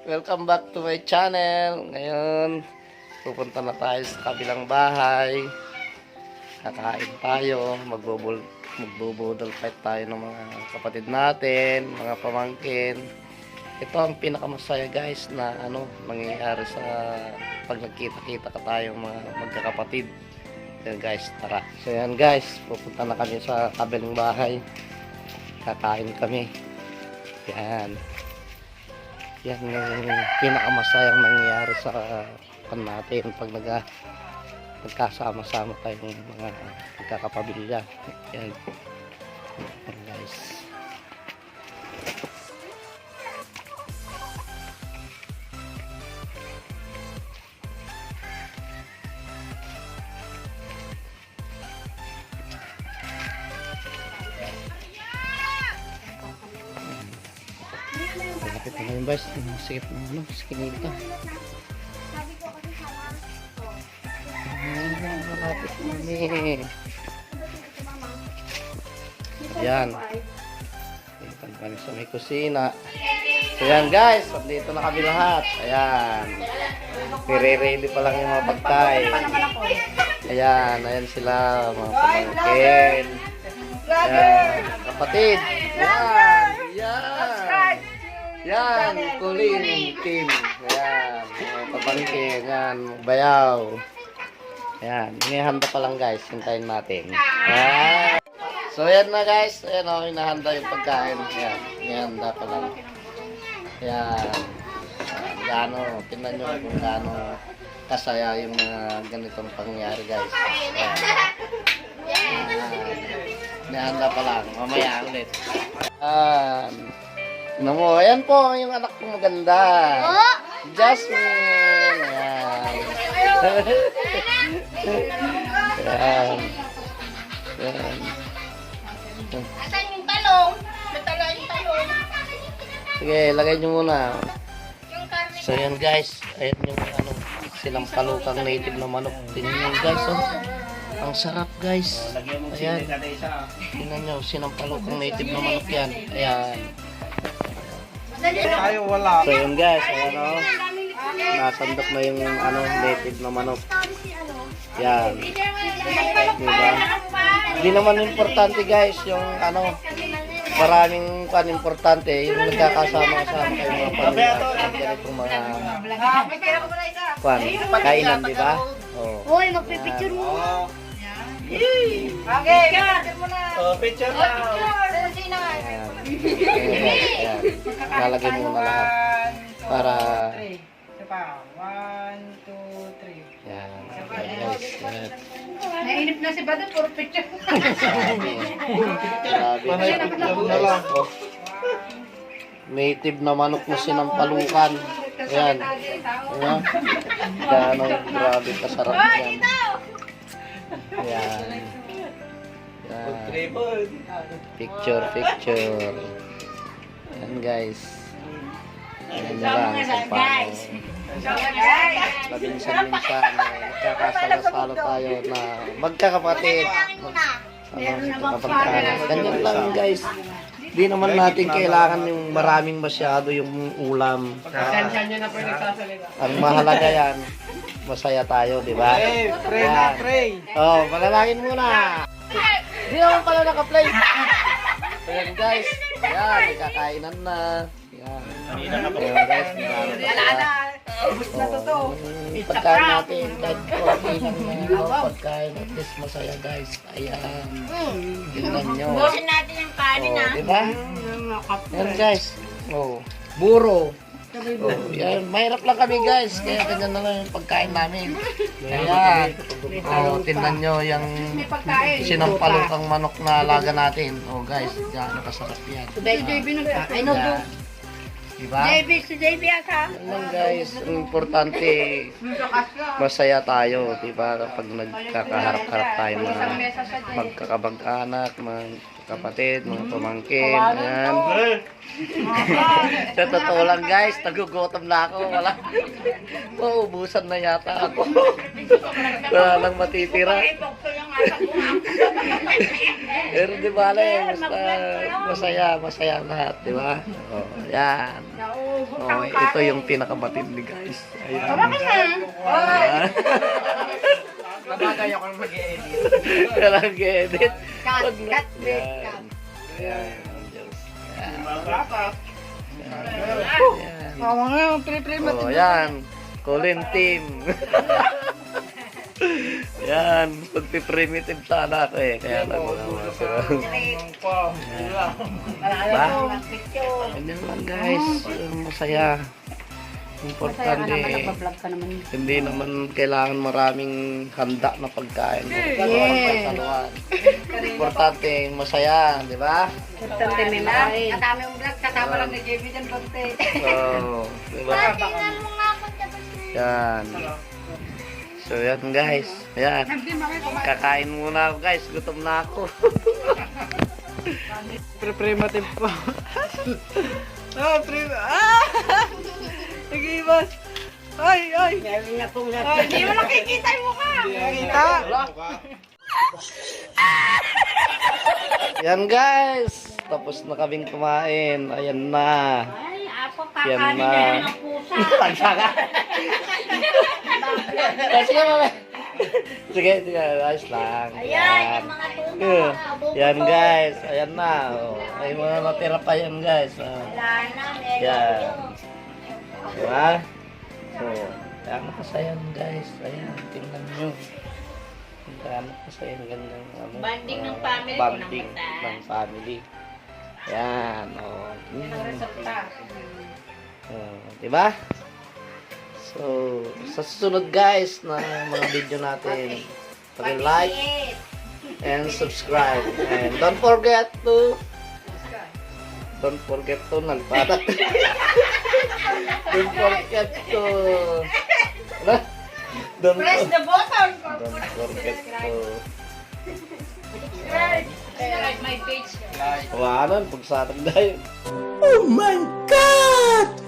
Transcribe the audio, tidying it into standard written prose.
Welcome back to my channel. Ngayon, pupunta na tayo sa kabilang bahay. Kakain tayo, magbubudol fight tayo ng mga kapatid natin, mga pamangkin. Ito ang pinakamasaya guys na nangyayari sa pag nagkita-kita ka tayo mga magkakapatid. Yan guys, tara. So yan guys, pupunta na kami sa kabilang bahay. Kakain kami. Yan. Yan yung pinakamasayang nangyayari sa natin pag nagkasama-sama tayong mga magkakapamilya. Yan. Yan guys. Malapit na ngayon guys, sikip ng sikinita. Malapit na kami. Ayan. Dito na kami sa may kusina. So yan guys, dito na kami lahat. Ayan. Pire-ready pa lang yung mga pagkain. Ayan, ayan sila mga pamangkin. Ayan, kapatid. Ayan, ayan. Yan, kuling team. Ayan, mga pabangkin. Ayan, bayaw. Ayan, inihanda pa lang guys. Hintayin natin. Ayan. So, ayan na guys. Ayan o, inahanda yung pagkain. Ayan, inihanda pa lang. Ayan. Gano, tingnan nyo kung gano kasaya yung mga ganitong pangyayari guys. Ayan. Inihanda pa lang. Mamaya ulit. Ayan. Namo, ayan po yung anak kong maganda. Jasmine. Ayan. Ayan. Ayan. Asan yung talong? Matala yung talong. Sige, lagay nyo muna. Yung karne. So ayan guys, ayan yung silang palukang native na manok. Tingnan nyo guys, oh. Ang sarap guys. Ayan. Tingnan nyo, sinampalukang native na manok yan. Ayan. Tayo wala. So yun guys, ayan o. Nasandok na yung native na manok. Yan. Diba? Hindi naman importante guys yung maraming importante yung nagkakasama-sama kayo mga pamilya. Ganitong mga kainan, diba? Oh. Hoy, magpipicture mo. Okay, picture mo na. Oh, picture na. Ayan. Ayan. Lalagay muna lahat. Para... Isa pa. 1, 2, 3. Yan. Ayan guys. Ayan. Nainip na si Bado, puro picture. Grabe. Native na manok na sinampalukan. Ayan. Ayan. Gano'ng grabe kasarap yan. Ayan. Ayan. Picture. Ayan guys. Ayan nyo lang kung paano. Labinsan. Nagkakasalo-salo tayo na magkakapatid. Ganyan lang guys. Di naman natin kailangan yung maraming masyado yung ulam. Ang mahalaga yan, masaya tayo, di ba? Pray na, pray. Oh, manalangin muna. Di naman pala naka-play. Ayan guys. Ayan, nagkakainan na. Ayan. Ayan guys, pagkain natin, kahit okay lang na pagkain, at least masaya guys. Ayan. Tingnan nyo. Busin natin yung kanin Oh, ah. diba? Ayan guys. Oh, buro. Oh, yan. Mahirap lang kami guys. Kaya ganyan na lang yung pagkain namin. Ayan. Oh, tingnan nyo yung sinampalukang manok na alaga natin. Oh guys, gaano kasarap yan. I know Ayan. Diba? si JB asa. Yan lang guys. Ang importante, masaya tayo. Diba? Kapag nagkakaharap-harap tayo mga magkakabag-anak, mga kapatid, mga pamangkin. Ayan. Sa totoo lang guys, nagugutom na ako. Wala. Mauubusan na yata ako. Wala lang matitira. Pero di ba basta masaya lahat, di ba? Oh, yan. Oh, ito yung pinakamatindi guys. Ayan. Ayan. Nabagay ako mag-i-edit. Kailangan i-edit. Cut, cut, Yan. Ayan. Diyos. Ayan. Ayan. Oo nga, pre-pre mo. Oh, yan. Colin team. Yan. Pagpi-primitive sana ako eh. Kaya nagmamawa sila. Diba? Ganyan lang guys. Masaya. Importante. Nagpa-vlog ka naman. Hindi naman kailangan maraming handa na pagkain. Yes. Importante masaya, di ba? Importante may main. Katami yung vlog, kasama lang ni JB dyan bante. So, di ba? Tingnan mo nga kung tapos Yan. So, yan guys. Ayan. Kakain muna ako guys. Gutom na ako. Pre-primitive po. Ah! Sige, boss. Ay! Hindi mo nakikita yung mukha. Nakita? Yan guys. Tapos na kaming kumain. Ayan na. Ay, ako Yan kakanin na. na ng pusa. Pagsaka. Sige, mami. Sige. Ayos lang. Ayan, yung mga tuna. Yeah. adobo Yan ko. guys. Ayan na. Oh. May mga natira pa yan guys. Ah. Wala na, meron Yan. yun. Diba? So, kaya makasaya guys. Ayan, tingnan nyo. Kaya makasaya ang gandang Banding ng family, banding unang bata. ng family. Yan. Oh. Yan ang resulta. Diba? So, sa susunod guys na mga video natin, pag-like and subscribe. And don't forget to nagpatat. Don't forget to ano? Press the button for Don't forget to like my page. Kawanan, pagsatag dahil. Oh my God!